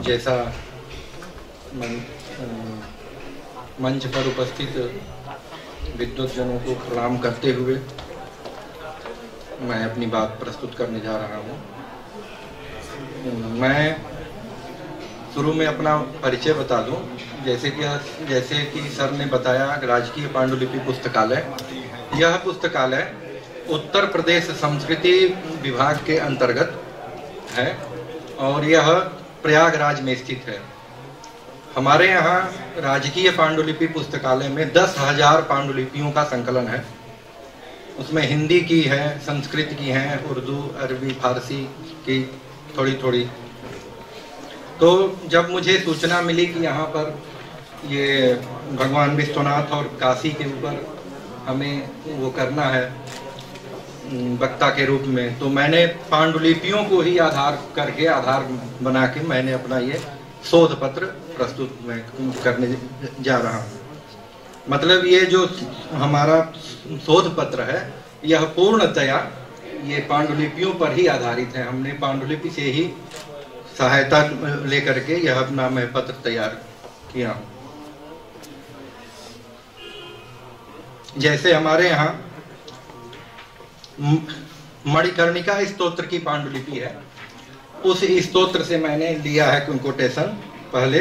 जैसा मंच पर उपस्थित विद्वज्जनों को प्रणाम करते हुए मैं अपनी बात प्रस्तुत करने जा रहा हूँ। मैं शुरू में अपना परिचय बता दूं। जैसे कि सर ने बताया, राजकीय पांडुलिपि पुस्तकालय, यह पुस्तकालय उत्तर प्रदेश संस्कृति विभाग के अंतर्गत है और यह प्रयागराज में स्थित है। हमारे यहाँ राजकीय पांडुलिपि पुस्तकालय में 10,000 पांडुलिपियों का संकलन है। उसमें हिंदी की है, संस्कृत की है, उर्दू, अरबी, फारसी की थोड़ी थोड़ी। तो जब मुझे सूचना मिली कि यहाँ पर ये भगवान विश्वनाथ और काशी के ऊपर हमें वो करना है वक्ता के रूप में, तो मैंने पांडुलिपियों को ही आधार बना के मैंने अपना ये शोध पत्र प्रस्तुत मैं करने जा रहा हूँ। मतलब ये जो हमारा शोध पत्र है यह पूर्णतया ये पांडुलिपियों पर ही आधारित है। हमने पांडुलिपि से ही सहायता लेकर के यह अपना मैं पत्र तैयार किया हूँ। जैसे हमारे यहाँ मणिकर्णिका स्तोत्र की पांडुलिपि है, उस स्तोत्र से मैंने लिया है कोटेशन। पहले,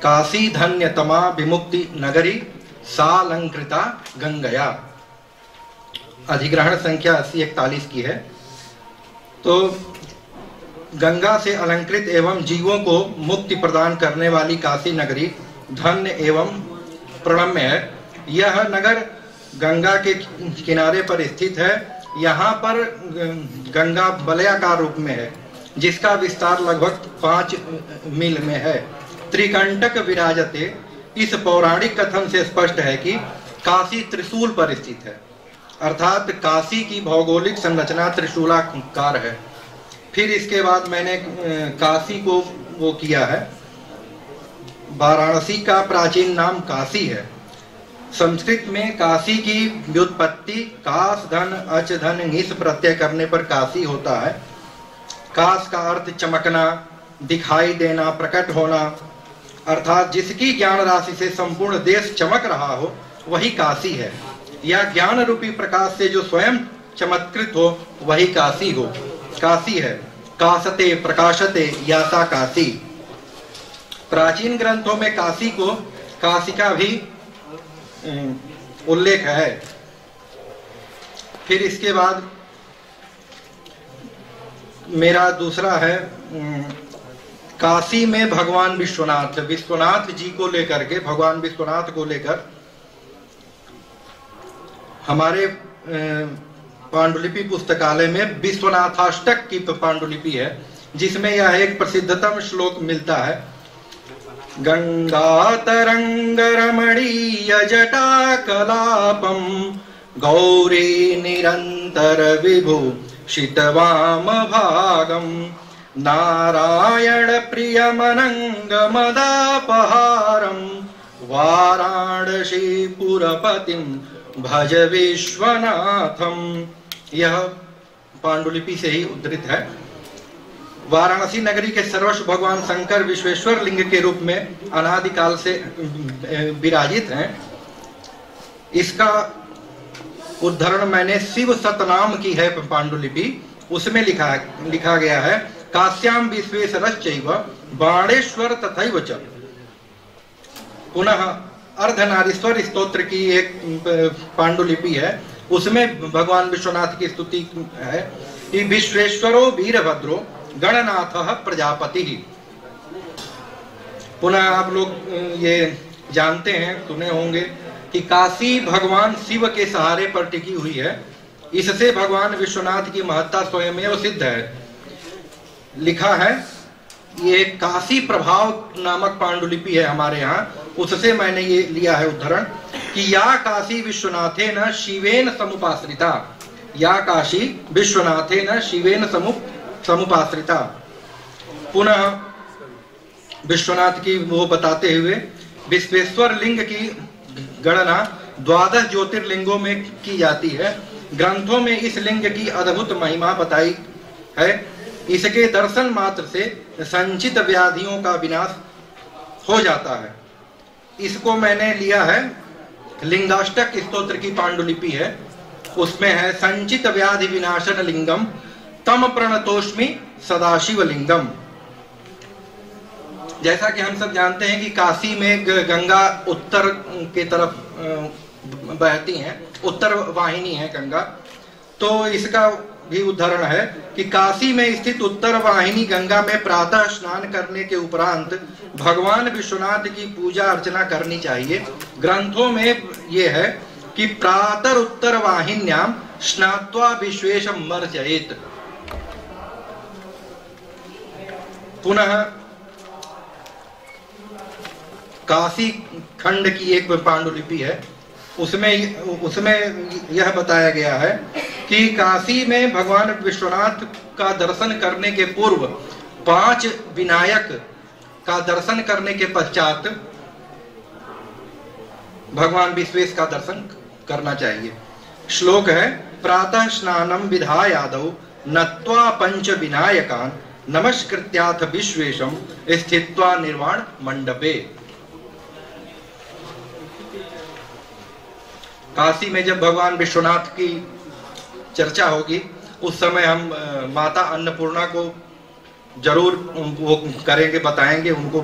काशी धन्यतमा विमुक्ति नगरी सालंकृता गंगया, अधिग्रहण संख्या 8041 की है। तो गंगा से अलंकृत एवं जीवों को मुक्ति प्रदान करने वाली काशी नगरी धन्य एवं प्रणम्य है। यह नगर गंगा के किनारे पर स्थित है। यहाँ पर गंगा वलयाकार रूप में है, जिसका विस्तार लगभग 5 मील में है। त्रिकंटक विराजते, इस पौराणिक कथन से स्पष्ट है कि काशी त्रिशूल पर स्थित है, अर्थात काशी की भौगोलिक संरचना त्रिशूलाकार है। फिर इसके बाद मैंने काशी को वो किया है। वाराणसी का प्राचीन नाम काशी है। संस्कृत में काशी की व्युत्पत्ति कास धन अच धन निस प्रत्यय करने पर काशी होता है। कास का अर्थ चमकना, दिखाई देना, प्रकट होना, अर्थात जिसकी ज्ञान राशि से संपूर्ण देश चमक रहा हो वही काशी है। या ज्ञान रूपी प्रकाश से जो स्वयं चमत्कृत हो वही काशी है। कासते प्रकाशते यासा काशी। प्राचीन ग्रंथों में काशी को काशिका भी उल्लेख है। फिर इसके बाद मेरा दूसरा है, काशी में भगवान विश्वनाथ जी को लेकर के, भगवान विश्वनाथ को लेकर हमारे पांडुलिपि पुस्तकालय में विश्वनाथाष्टक की पांडुलिपि है, जिसमें यह एक प्रसिद्धतम श्लोक मिलता है। गंगा तरंग रमणीय जटा कलापम गौरी निरंतर विभु शितवाम भागम नारायण प्रियमनंग मदापहारम वाराणसी पुरपतिम भज विश्वनाथम। यह पांडुलिपि से ही उद्धृत है। वाराणसी नगरी के सर्वस्व भगवान शंकर विश्वेश्वर लिंग के रूप में अनादिकाल से विराजित हैं। इसका उद्धरण मैंने शिव सतनाम की है पांडुलिपि, उसमें लिखा गया है, काश्याम विश्वेश्वरश्चैव बाणेश्वर तथैव च। पुनः अर्धनारीश्वर स्तोत्र की एक पांडुलिपि है, उसमें भगवान विश्वनाथ की स्तुति है कि विश्वेश्वरो वीरभद्रो गणनाथ प्रजापति। पुनः आप लोग ये जानते हैं, सुने होंगे कि काशी भगवान शिव के सहारे पर टिकी हुई है। इससे भगवान विश्वनाथ की महत्ता स्वयं सिद्ध है। लिखा है, ये काशी प्रभाव नामक पांडुलिपि है हमारे यहाँ, उससे मैंने ये लिया है उद्धरण कि या काशी विश्वनाथे न शिवेन समुपाश्रिता, या काशी विश्वनाथे न शिवेन समुपाश्रिता। पुनः विश्वनाथ की वो बताते हुए विश्वेश्वर लिंग की गणना 12 ज्योतिर्लिंगों में की जाती है। ग्रंथों में इस लिंग की अद्भुत महिमा बताई है। इसके दर्शन मात्र से संचित व्याधियों का विनाश हो जाता है। इसको मैंने लिया है, लिंगाष्टक स्तोत्र की पांडुलिपि है, उसमें है संचित व्याधि विनाशन लिंगम तम प्रणतोष्मि सदाशिव लिंगम। जैसा कि हम सब जानते हैं कि काशी में गंगा उत्तर की तरफ बहती हैं, उत्तर वाहिनी है गंगा, तो इसका भी उदाहरण है कि काशी में स्थित उत्तर वाहिनी गंगा में प्रातः स्नान करने के उपरांत भगवान विश्वनाथ की पूजा अर्चना करनी चाहिए। ग्रंथों में ये है कि प्रातर उत्तर वाहिन्याम स्नात्वा विश्वेशम मर्जयेत। पुनः काशी खंड की एक पांडुलिपि है, उसमें यह बताया गया है कि काशी में भगवान विश्वनाथ का दर्शन करने के पूर्व 5 विनायक का दर्शन करने के पश्चात भगवान विश्वेश का दर्शन करना चाहिए। श्लोक है प्रातः स्नानम विधायादौ नत्वा पंच विनायकान नमस्कृत्याथ विश्वेशम स्थित्वा निर्वाण मंडपे। काशी में जब भगवान विश्वनाथ की चर्चा होगी उस समय हम माता अन्नपूर्णा को जरूर वो करेंगे, बताएंगे उनको।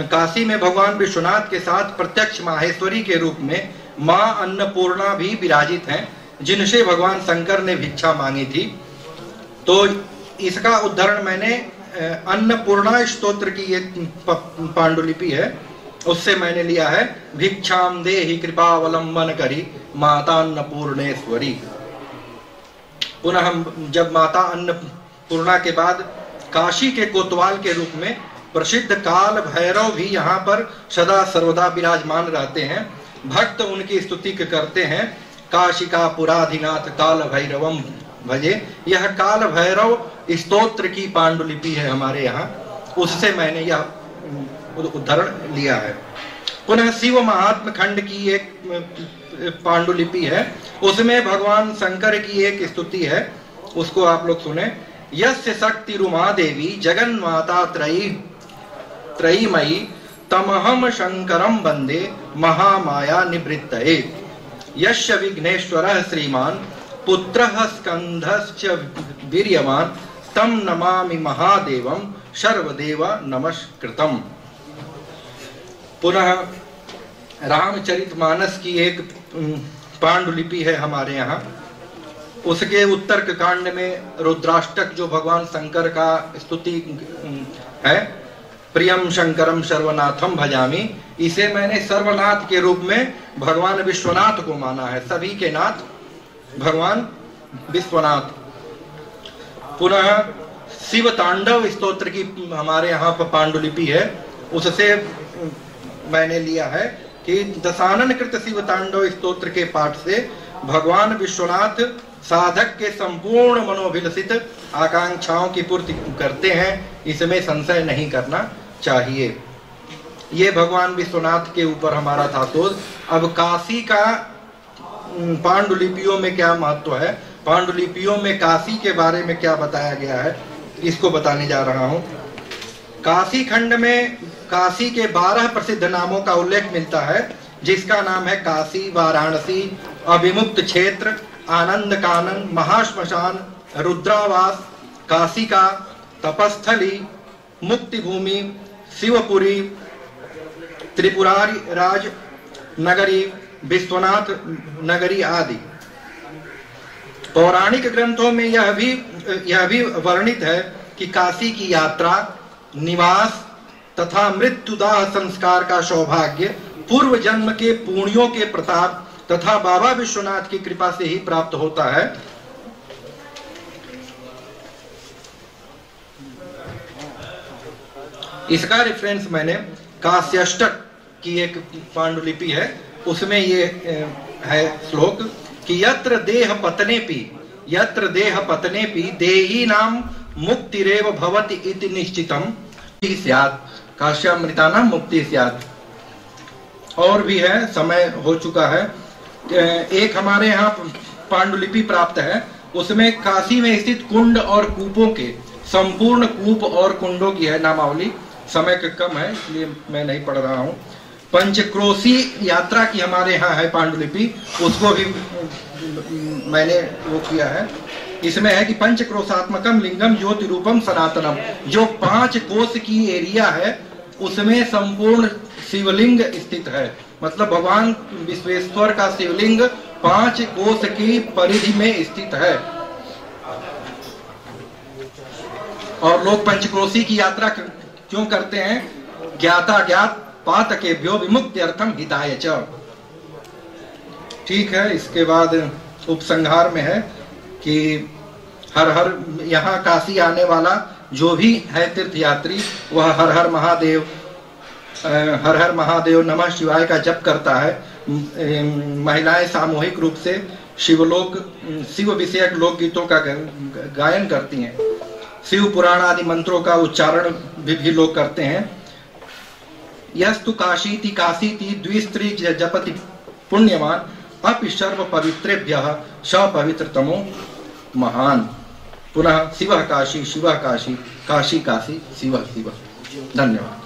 काशी में भगवान विश्वनाथ के साथ प्रत्यक्ष माहेश्वरी के रूप में मां अन्नपूर्णा भी विराजित हैं, जिनसे भगवान शंकर ने भिक्षा मांगी थी। तो इसका उदाहरण मैंने अन्नपूर्णा स्तोत्र की एक पांडुलिपि है, उससे मैंने लिया है भिक्षाम देहि कृपावलंबन करी माता अन्नपूर्णेश्वरी। पुनः हम जब माता अन्नपूर्णा के बाद काशी के कोतवाल के रूप में प्रसिद्ध काल भैरव भी यहाँ पर सदा सर्वदा विराजमान रहते हैं। भक्त उनकी स्तुति करते हैं, काशी का पुराधिनाथ काल भैरवम भजे। यह काल भैरव स्तोत्र की पांडुलिपि है हमारे यहाँ, उससे मैंने यह उदाहरण लिया है। पुनः शिव महात्म खंड की एक पांडुलिपि है, उसमें भगवान शंकर की एक स्तुति है, उसको आप लोग सुने। यस्य शक्ति रुमा देवी जगन माता त्रयीमयी तमहम शंकरम वंदे महामाया निवृत्तये। यस्य विघ्नेश्वरः श्रीमान पुत्रः स्कंधश्च वीर्यवान तम नमामि महादेवम सर्वदेव नमस्कृतम। पुनः रामचरितमानस की एक पांडुलिपि है हमारे यहाँ, उसके उत्तरक कांड में रुद्राष्टक जो भगवान शंकर का स्तुति है, प्रियम शंकरम सर्वनाथम भजामि, इसे मैंने सर्वनाथ के रूप में भगवान विश्वनाथ को माना है, सभी के नाथ भगवान विश्वनाथ। पुनः शिव तांडव स्तोत्र की हमारे यहाँ पर पांडुलिपि है, उससे मैंने लिया है कि दशानन कृत शिव तांडव स्तोत्र के पाठ से भगवान विश्वनाथ साधक के संपूर्ण मनोभिलषित आकांक्षाओं की पूर्ति करते हैं, इसमें संशय नहीं करना चाहिए। ये भगवान विश्वनाथ के ऊपर हमारा था शोध। अब काशी का पांडुलिपियों में क्या महत्व है, पांडुलिपियों में काशी के बारे में क्या बताया गया है, इसको बताने जा रहा हूँ। काशी खंड में काशी के 12 प्रसिद्ध नामों का उल्लेख मिलता है, जिसका नाम है काशी, वाराणसी, अभिमुक्त क्षेत्र, आनंद कानन, महाश्मशान, रुद्रावास, काशिका, तपस्थली, मुक्ति भूमि, शिवपुरी, त्रिपुरारी राज नगरी, विश्वनाथ नगरी आदि। पौराणिक ग्रंथों में यह भी वर्णित है कि काशी की यात्रा, निवास तथा मृत्युदाह संस्कार का सौभाग्य पूर्व जन्म के पुण्यों के प्रताप तथा बाबा विश्वनाथ की कृपा से ही प्राप्त होता है। इसका रेफरेंस मैंने काश्यष्टक की एक पांडुलिपि है, उसमें ये है श्लोक कि यत्र देह पतनेपि देही नाम मुक्तिरेव भवति इति निश्चितम स्यात् काश्यामृतानां मुक्ति स्यात्। और भी है, समय हो चुका है। एक हमारे यहाँ पांडुलिपि प्राप्त है उसमें काशी में स्थित कुंड और कूपों के संपूर्ण कूप और कुंडों की है नामावली। समय कम है इसलिए मैं नहीं पढ़ रहा हूँ। पंचक्रोशी यात्रा की हमारे यहाँ है पांडुलिपि, उसको भी मैंने वो किया है। इसमें है कि पंचक्रोशात्मकम लिंगम ज्योति रूपम सनातनम, जो 5 कोस की एरिया है उसमें संपूर्ण शिवलिंग स्थित है। मतलब भगवान विश्वेश्वर का शिवलिंग 5 कोस की परिधि में स्थित है। और लोग पंचक्रोशी की यात्रा क्यों करते हैं? ज्ञाता ज्ञात पातकेभ्यो विमुक्त्यर्थम हिताय च। ठीक है, इसके बाद उपसंहार में है कि हर हर यहाँ काशी आने वाला जो भी है तीर्थयात्री वह हर हर महादेव नमः शिवाय का जप करता है। महिलाएं सामूहिक रूप से शिव विषयक लोकगीतों का गायन करती हैं। शिव पुराण आदि मंत्रों का उच्चारण भी लोग करते हैं। यस्तु काशीति काशीति द्विस्त्री जपति पुण्यवान अपि सर्व पवित्रेभ्यः स पवित्रतमो महान। पुनः शिवः काशी शिवः काशी काशी काशी शिवः शिवः। धन्यवाद।